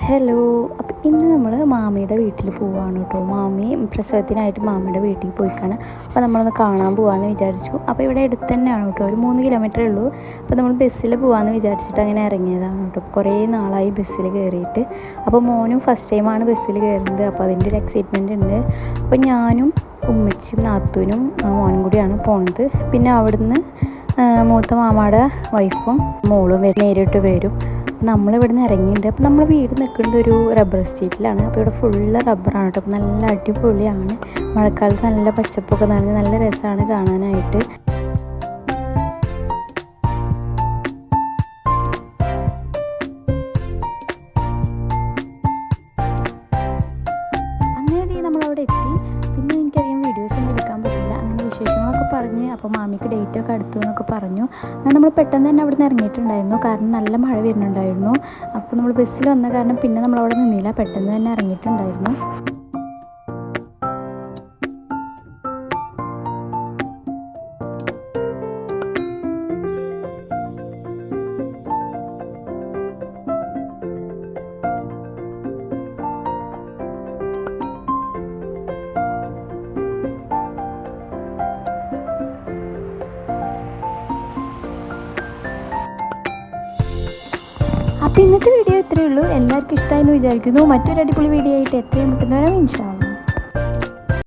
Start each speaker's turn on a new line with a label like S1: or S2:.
S1: Hello. അപ്പോൾ ഇന്ന് നമ്മൾ മാമിയുടെ വീട്ടിൽ പോവുകയാണ് കേട്ടോ. മാമി പ്രസവത്തിനായിട്ട് മാമിയുടെ വീട്ടിൽ പോയിക്കാണ്. അപ്പോൾ നമ്മളൊന്ന് കാണാൻ പോകാമെന്ന് വിചാരിച്ചു. അപ്പോൾ ഇവിടെ അടുത്ത് തന്നെയാണ് കേട്ടോ, ഒരു 3 കിലോമീറ്ററേ ഉള്ളൂ. അപ്പോൾ നമ്മൾ ബസ്സിൽ പോകാമെന്ന് വിചാരിച്ചിട്ട് അങ്ങനെ ഇറങ്ങിയതാണ് കേട്ടോ. കുറേ നാളായി ബസ്സിൽ കയറിയിട്ട്. അപ്പോൾ മോനും ഫസ്റ്റ് ടൈമാണ് ബസ്സിൽ കയറുന്നത്. അപ്പോൾ അതിൻ്റെ ഒരു എക്സൈറ്റ്മെൻറ്റ് ഉണ്ട്. അപ്പോൾ ഞാനും ഉമ്മച്ചിയും നാത്തൂനും മോനും കൂടിയാണ് പോണത്. പിന്നെ അവിടുന്ന് മൂത്ത മാമയുടെ വൈഫും മോളും നേരിട്ട് വരും. നമ്മളിവിടുന്ന് ഇറങ്ങിയിട്ടുണ്ട്. അപ്പോൾ നമ്മൾ വീട് നിൽക്കുന്നത് ഒരു റബ്ബർ എസ്റ്റേറ്റിലാണ്. അപ്പോൾ ഇവിടെ ഫുള്ള് റബ്ബറാണ് കേട്ടോ. അപ്പോൾ നല്ല അടിപൊളിയാണ്. മഴക്കാലത്ത് നല്ല പച്ചപ്പൊക്കെ നിറഞ്ഞ് നല്ല രസമാണ് കാണാനായിട്ട്. അങ്ങനെ നമ്മളവിടെ എത്തി. പിന്നെ എനിക്കധികം വീഡിയോസൊന്നും എടുക്കാൻ പറ്റില്ല. അങ്ങനെ വിശേഷങ്ങളൊക്കെ പറഞ്ഞ് അപ്പോൾ മാമിക്ക് ഡേറ്റൊക്കെ അടുത്തു എന്നൊക്കെ പറഞ്ഞു. അങ്ങനെ നമ്മൾ പെട്ടെന്ന് തന്നെ അവിടെ നിന്ന് ഇറങ്ങിയിട്ടുണ്ടായിരുന്നു. കാരണം നല്ല മഴ വരുന്നുണ്ടായിരുന്നു. അപ്പോൾ നമ്മൾ ബസ്സിൽ വന്ന കാരണം പിന്നെ നമ്മളവിടെ നിന്നില്ല, പെട്ടെന്ന് തന്നെ ഇറങ്ങിയിട്ടുണ്ടായിരുന്നു. അപ്പോൾ ഇന്നത്തെ വീഡിയോ ഇത്രയേ ഉള്ളൂ. എല്ലാവർക്കും ഇഷ്ടമായെന്ന് വിചാരിക്കുന്നു. മറ്റൊരു അടിപൊളി വീഡിയോ ആയിട്ട് എത്രയും പെട്ടെന്ന് വരാം ഇൻഷാ അല്ലാഹ്.